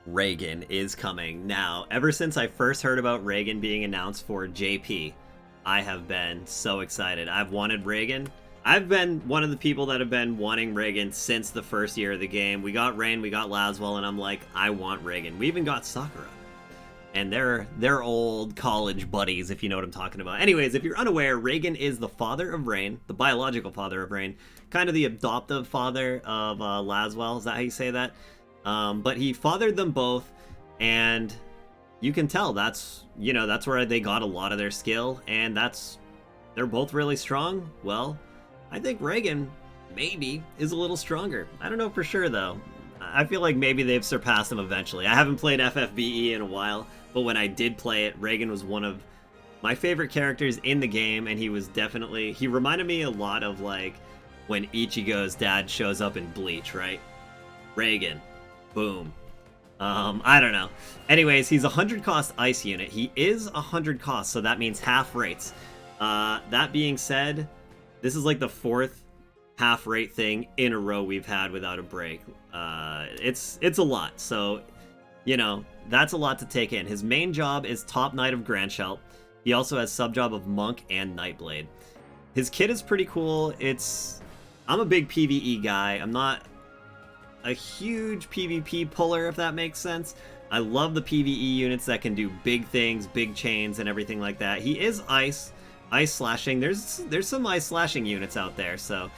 Raegen is coming. Now, ever since I first heard about Raegen being announced for JP, I have been so excited. I've wanted Raegen. I've been one of the people that have been wanting Raegen since the first year of the game. We got Rain, we got Lasswells, and I'm like, I want Raegen. We even got Sakura. And they're old college buddies, if you know what I'm talking about. Anyways, if you're unaware, Raegen is the father of Rain, the biological father of Rain, kind of the adoptive father of Lasswells. Is that how you say that? But he fathered them both, and you can tell that's where they got a lot of their skill, and they're both really strong. Well, I think Raegen maybe is a little stronger. I don't know for sure though. I feel like maybe they've surpassed him eventually. I haven't played FFBE in a while, but when I did play it, Raegen was one of my favorite characters in the game, and he reminded me a lot of like when Ichigo's dad shows up in Bleach, right? Raegen. Boom. I don't know. Anyways, he's a 100 cost ice unit. He is 100 cost, so that means half rates. That being said, this is like the fourth half rate thing in a row we've had without a break. It's a lot, so that's a lot to take in. His main job is Top Knight of Grandshelt. He also has sub job of Monk and Nightblade. His kit is pretty cool. I'm a big PvE guy. I'm not a huge PvP puller, if that makes sense. I love the PvE units that can do big things, big chains, and everything like that. He is ice slashing. There's some ice slashing units out there, so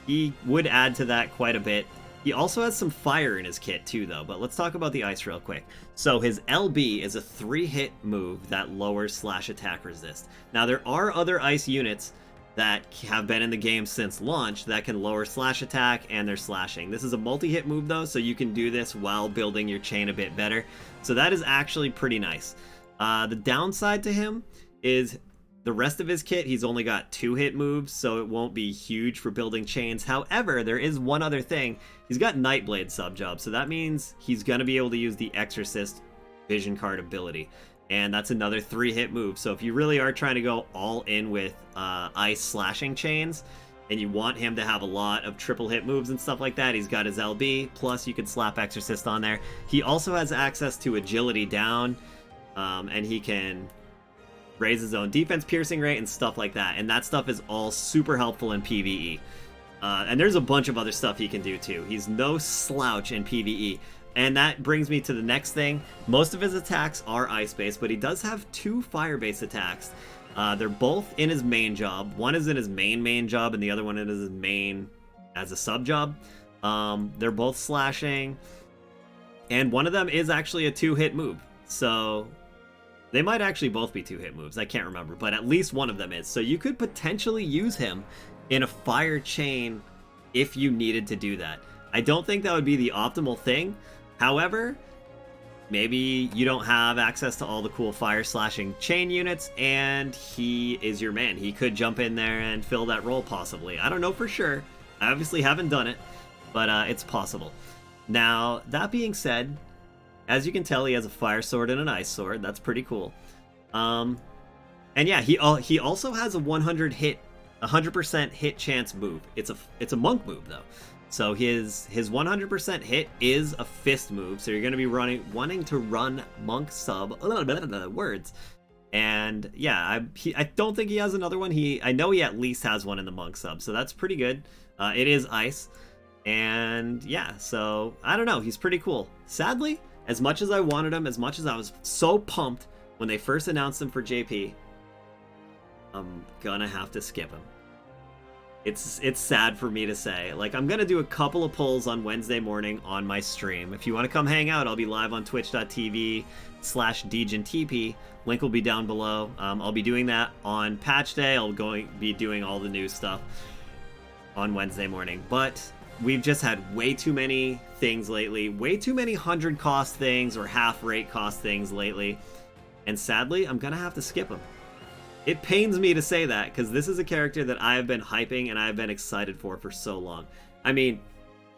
he would add to that quite a bit. He also has some fire in his kit too, though, but let's talk about the ice real quick. So his LB is a 3-hit move that lowers slash attack resist. Now there are other ice units that have been in the game since launch that can lower slash attack and their slashing. This is a multi-hit move though, so you can do this while building your chain a bit better. So that is actually pretty nice. The downside to him is the rest of his kit, he's only got 2-hit moves, so it won't be huge for building chains. However, there is one other thing. He's got Nightblade sub-job, so that means he's going to be able to use the Exorcist Vision Card ability. And that's another 3-hit move. So if you really are trying to go all in with ice slashing chains, and you want him to have a lot of triple hit moves and stuff like that, he's got his LB, plus you could slap Exorcist on there. He also has access to agility down, and he can raise his own defense piercing rate and stuff like that. And that stuff is all super helpful in PvE. And there's a bunch of other stuff he can do too. He's no slouch in PvE. And that brings me to the next thing. Most of his attacks are ice-based, but he does have 2 fire-based attacks. They're both in his main job. One is in his main job, and the other one is his main as a sub-job. They're both slashing. And one of them is actually a 2-hit move. So they might actually both be 2-hit moves. I can't remember, but at least one of them is. So you could potentially use him in a fire chain if you needed to do that. I don't think that would be the optimal thing. However, maybe you don't have access to all the cool fire slashing chain units, and he is your man. He could jump in there and fill that role possibly. I don't know for sure. I obviously haven't done it, but it's possible. Now, that being said, as you can tell, he has a fire sword and an ice sword. That's pretty cool. And yeah, he also has a 100% hit chance move. It's a monk move though. So his 100% hit is a fist move. So you're going to be wanting to run monk sub words. And yeah, I don't think he has another one. I know he at least has one in the monk sub. So that's pretty good. It is ice. And yeah, so I don't know. He's pretty cool. Sadly, as much as I wanted him, as much as I was so pumped when they first announced him for JP, I'm gonna have to skip him. It's sad for me to say. Like, I'm gonna do a couple of polls on Wednesday morning on my stream. If you want to come hang out, I'll be live on twitch.tv/DegenTP. Link will be down below. I'll be doing that on patch day. I'll be doing all the new stuff on Wednesday morning. But we've just had way too many things lately. Way too many 100 cost things or half rate cost things lately. And sadly, I'm gonna have to skip them. It pains me to say that, because this is a character that I have been hyping and I've been excited for so long. I mean,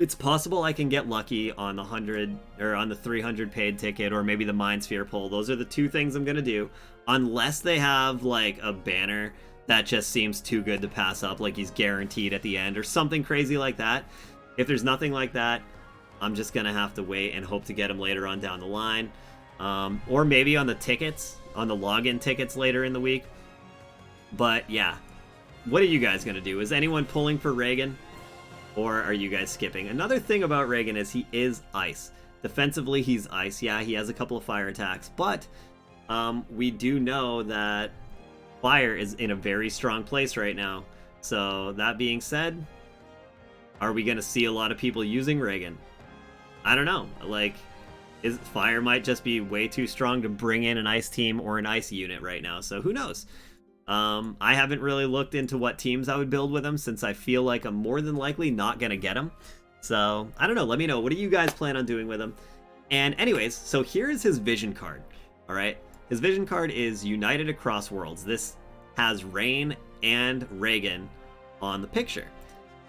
it's possible I can get lucky on the 100 or on the 300 paid ticket, or maybe the Mind Sphere pull. Those are the 2 things I'm gonna do, unless they have like a banner that just seems too good to pass up, like he's guaranteed at the end or something crazy like that. If there's nothing like that, I'm just gonna have to wait and hope to get him later on down the line. Or maybe on the tickets, on the login tickets later in the week. But yeah, what are you guys gonna do? Is anyone pulling for Raegen? Or are you guys skipping? Another thing about Raegen is he is ice. Defensively, he's ice. Yeah, he has a couple of fire attacks, but we do know that fire is in a very strong place right now. So that being said, are we going to see a lot of people using Raegen? I don't know. Like, fire might just be way too strong to bring in an ice team or an ice unit right now. So who knows? I haven't really looked into what teams I would build with him, since I feel like I'm more than likely not going to get him. So I don't know. Let me know. What do you guys plan on doing with him? And anyways, so here is his vision card. All right. His vision card is United Across Worlds. This has Rain and Raegen on the picture.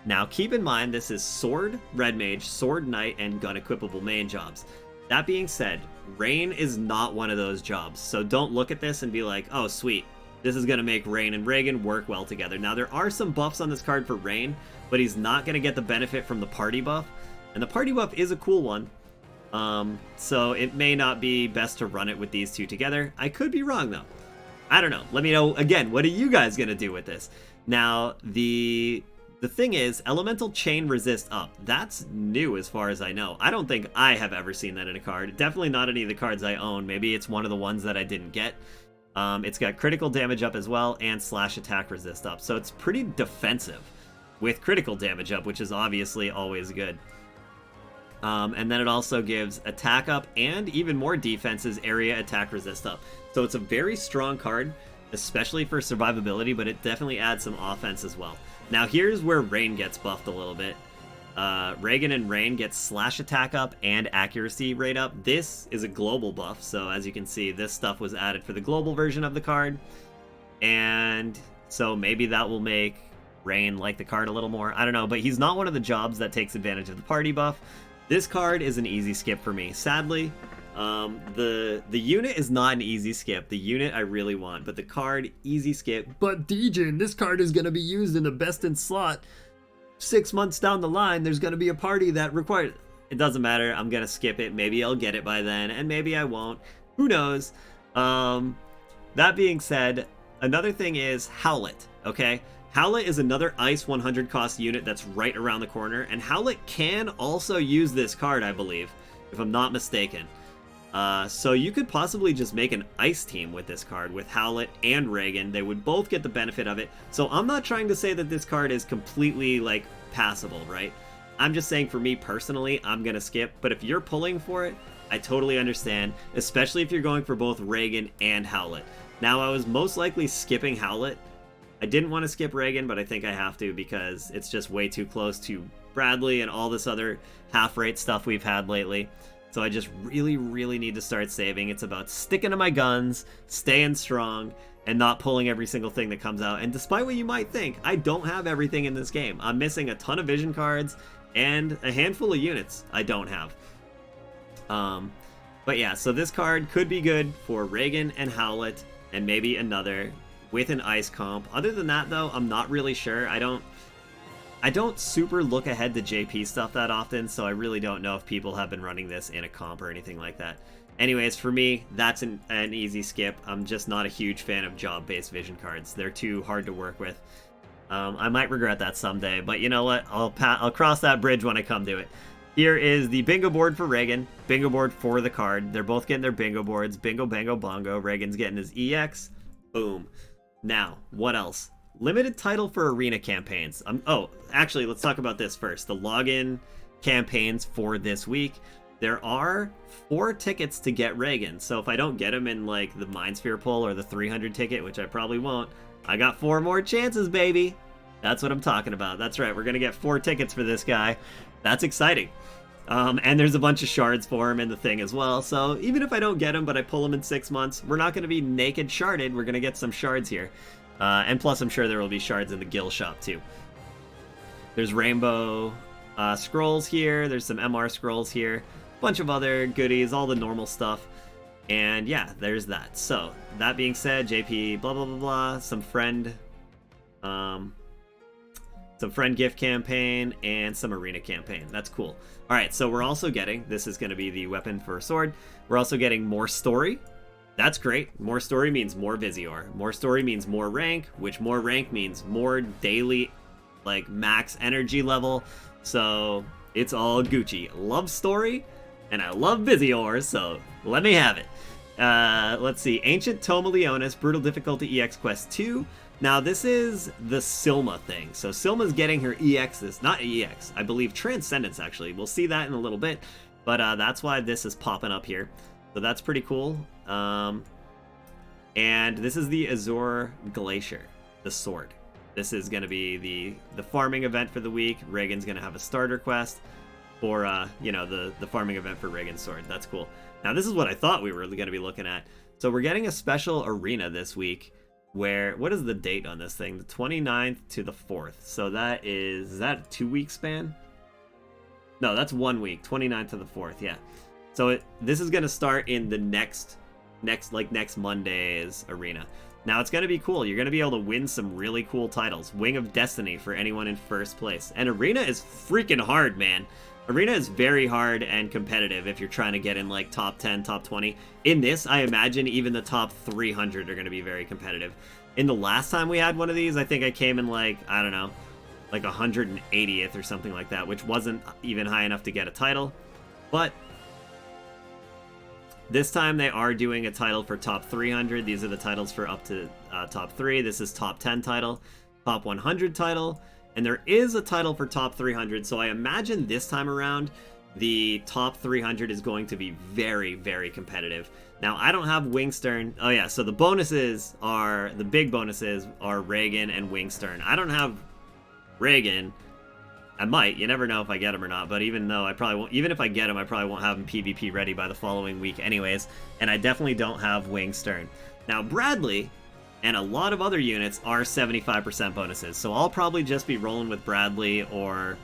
Now keep in mind, this is Sword Red Mage, Sword Knight, and Gun Equipable main jobs. That being said, Rain is not one of those jobs. So don't look at this and be like, oh sweet, this is going to make Rain and Raegen work well together. Now there are some buffs on this card for Rain, but he's not going to get the benefit from the party buff. And the party buff is a cool one. So it may not be best to run it with these two together. I could be wrong though. I don't know. Let me know again. What are you guys going to do with this? Now, the thing is, Elemental Chain Resist Up. That's new as far as I know. I don't think I have ever seen that in a card. Definitely not any of the cards I own. Maybe it's one of the ones that I didn't get. It's got critical damage up as well and slash attack resist up. So it's pretty defensive with critical damage up, which is obviously always good. And then it also gives attack up and even more defenses, area attack resist up. So it's a very strong card, especially for survivability, but it definitely adds some offense as well. Now here's where Rain gets buffed a little bit. Raegen and Rain get slash attack up and accuracy rate up. This is a global buff, so as you can see, this stuff was added for the global version of the card. And so maybe that will make Rain like the card a little more. I don't know, but he's not one of the jobs that takes advantage of the party buff. This card is an easy skip for me. Sadly, the unit is not an easy skip. The unit I really want, but the card, easy skip. But Djinn, this card is going to be used in the best in slot. 6 months down the line, there's going to be a party that requires... It doesn't matter. I'm going to skip it. Maybe I'll get it by then, and maybe I won't. Who knows? That being said, another thing is Howlet, okay? Howlet is another Ice 100 cost unit that's right around the corner, and Howlet can also use this card, I believe, if I'm not mistaken. So you could possibly just make an Ice team with this card, with Howlet and Raegen. They would both get the benefit of it. So I'm not trying to say that this card is completely, like, passable, right? I'm just saying for me personally, I'm going to skip. But if you're pulling for it, I totally understand, especially if you're going for both Raegen and Howlet. Now, I was most likely skipping Howlet. I didn't want to skip Raegen, but I think I have to because it's just way too close to Bradley and all this other half-rate stuff we've had lately. So I just really, really need to start saving. It's about sticking to my guns, staying strong, and not pulling every single thing that comes out. And despite what you might think, I don't have everything in this game. I'm missing a ton of vision cards and a handful of units I don't have. But yeah, so this card could be good for Raegen and Howlet and maybe another with an Ice comp. Other than that, though, I'm not really sure. I don't super look ahead to JP stuff that often, so I really don't know if people have been running this in a comp or anything like that. Anyways, for me, that's an easy skip. I'm just not a huge fan of job-based vision cards. They're too hard to work with. I might regret that someday, but you know what? I'll cross that bridge when I come to it. Here is the bingo board for Raegen, bingo board for the card. They're both getting their bingo boards. Bingo, bango, bongo. Ragen's getting his EX. Boom. Now, what else? Limited title for arena campaigns. Oh, actually, let's talk about this first. The login campaigns for this week. There are 4 tickets to get Raegen. So if I don't get him in like the Mindsphere pull or the 300 ticket, which I probably won't, I got 4 more chances, baby. That's what I'm talking about. That's right. We're going to get 4 tickets for this guy. That's exciting. And there's a bunch of shards for him in the thing as well. So even if I don't get him, but I pull him in 6 months, we're not going to be naked sharded. We're going to get some shards here. And plus, I'm sure there will be shards in the guild shop too. There's rainbow scrolls here. There's some MR scrolls here. Bunch of other goodies, all the normal stuff. And yeah, there's that. So that being said, JP, blah, blah, blah, blah. Some friend some friend gift campaign, and some arena campaign. That's cool. All right, so we're also getting, this is going to be the weapon for a sword. We're also getting more story. That's great. More story means more Visior. More story means more rank, which more rank means more daily, like, max energy level. So it's all Gucci. Love story, and I love Visior, so let me have it. Let's see. Ancient Toma Leonis, Brutal Difficulty EX Quest 2. Now, this is the Silma thing. So Silma's getting her EXs, not EX, I believe Transcendence, actually. We'll see that in a little bit, but that's why this is popping up here. So that's pretty cool. And this is the Azure Glacier, the sword. This is going to be the farming event for the week. Raegen's going to have a starter quest for, you know, the farming event for Raegen's sword. That's cool. Now, this is what I thought we were going to be looking at. So we're getting a special arena this week where, what is the date on this thing? The 29th to the 4th. So is that a 2-week span? No, that's 1 week, 29th to the 4th, yeah. So this is going to start in the next Monday's arena. Now, it's going to be cool. You're going to be able to win some really cool titles. Wing of Destiny for anyone in first place. And arena is freaking hard, man. Arena is very hard and competitive if you're trying to get in, like, top 10, top 20. In this, I imagine even the top 300 are going to be very competitive. In the last time we had one of these, I think I came in, like, I don't know, like 180th or something like that, which wasn't even high enough to get a title. But this time they are doing a title for top 300. These are the titles for up to top 3. This is top 10 title, top 100 title, and there is a title for top 300. So I imagine this time around, the top 300 is going to be very, very competitive. Now, I don't have Wingstern. Oh yeah, so the bonuses are, the big bonuses are Raegen and Wingstern. I don't have Raegen. I might. You never know if I get him or not, but even though I probably won't, even if I get him, I probably won't have him PvP ready by the following week anyways, and I definitely don't have Wingstern. Now, Bradley and a lot of other units are 75% bonuses, so I'll probably just be rolling with Bradley, or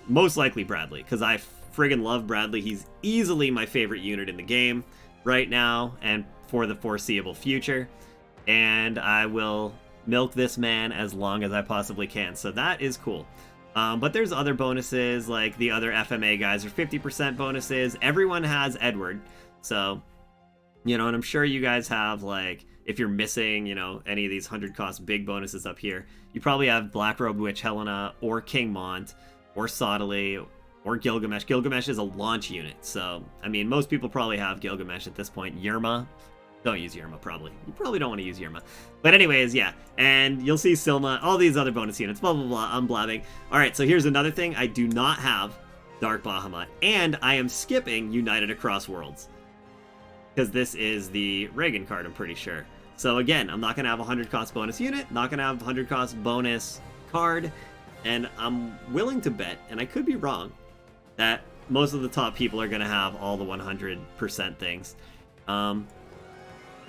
most likely Bradley, because I friggin' love Bradley. He's easily my favorite unit in the game right now and for the foreseeable future, and I will milk this man as long as I possibly can, so that is cool. But there's other bonuses, like the other FMA guys are 50% bonuses. Everyone has Edward, so, you know, and I'm sure you guys have, like, if you're missing, you know, any of these 100 cost big bonuses up here, you probably have Black Robed Witch Helena, or King Mont, or Sodali, or Gilgamesh. Gilgamesh is a launch unit, so, I mean, most people probably have Gilgamesh at this point. Yerma. Don't use Yerma, probably. You probably don't want to use Yerma. But anyways, yeah. And you'll see Silma, all these other bonus units, blah, blah, blah. I'm blabbing. All right, so here's another thing. I do not have Dark Bahamut, and I am skipping United Across Worlds, because this is the Raegen card, I'm pretty sure. So again, I'm not going to have a 100 cost bonus unit, not going to have a 100 cost bonus card, and I'm willing to bet, and I could be wrong, that most of the top people are going to have all the 100% things.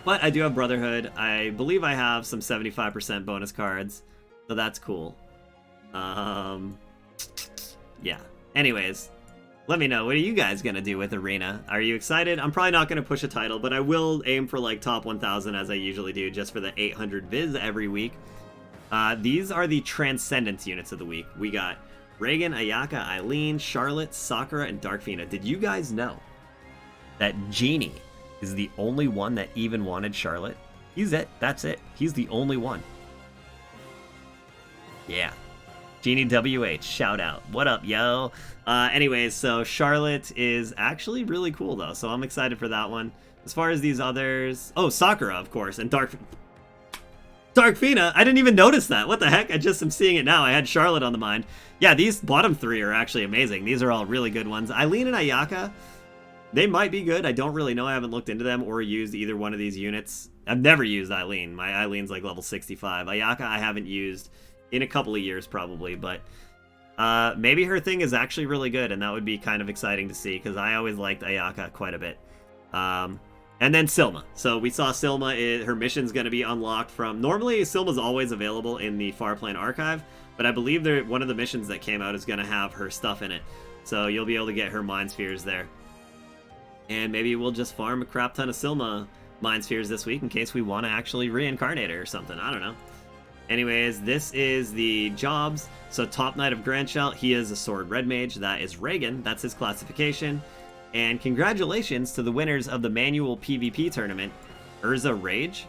But I do have Brotherhood. I believe I have some 75% bonus cards, so that's cool. Yeah. Anyways, let me know. What are you guys going to do with Arena? Are you excited? I'm probably not going to push a title, but I will aim for, like, top 1,000 as I usually do, just for the 800 viz every week. These are the Transcendence units of the week. We got Raegen, Ayaka, Eileen, Charlotte, Sakura, and Darkfina. Did you guys know that Genie is the only one that even wanted Charlotte? He's it. That's it. He's the only one. Yeah. Genie WH, shout out. What up, yo? Anyways, so Charlotte is actually really cool, though, so I'm excited for that one. As far as these others... Oh, Sakura, of course, and Darkfina. I didn't even notice that. What the heck? I just am seeing it now. I had Charlotte on the mind. Yeah, these bottom three are actually amazing. These are all really good ones. Eileen and Ayaka, they might be good. I don't really know. I haven't looked into them or used either one of these units. I've never used Eileen. My Eileen's like level 65. Ayaka I haven't used in a couple of years probably, but maybe her thing is actually really good, and that would be kind of exciting to see, because I always liked Ayaka quite a bit. And then Silma. So we saw Silma, her mission's going to be unlocked from... Normally, Silma's always available in the Farplan Archive, but I believe one of the missions that came out is going to have her stuff in it. So you'll be able to get her Mind Spheres there. And maybe we'll just farm a crap ton of Silma Mind Spheres this week in case we want to actually reincarnate her or something. I don't know. Anyways, this is the jobs. So top knight of Grandshell, he is a sword red mage. That is Raegen. That's his classification. And congratulations to the winners of the manual PvP tournament, Urza Rage.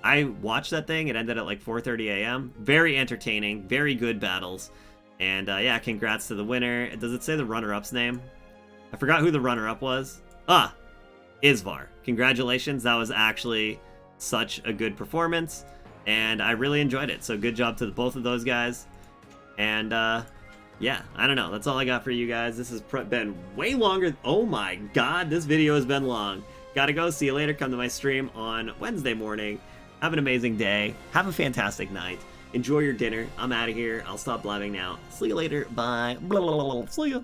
I watched that thing. It ended at like 4:30 a.m. Very entertaining, very good battles. And yeah, congrats to the winner. Does it say the runner-up's name? I forgot who the runner-up was. Ah, Isvar. Congratulations. That was actually such a good performance. And I really enjoyed it. So good job to both of those guys. And yeah, I don't know. That's all I got for you guys. This has been way longer. Oh my god, this video has been long. Gotta go. See you later. Come to my stream on Wednesday morning. Have an amazing day. Have a fantastic night. Enjoy your dinner. I'm out of here. I'll stop blabbing now. See you later. Bye. Blah, blah, blah, blah. See ya.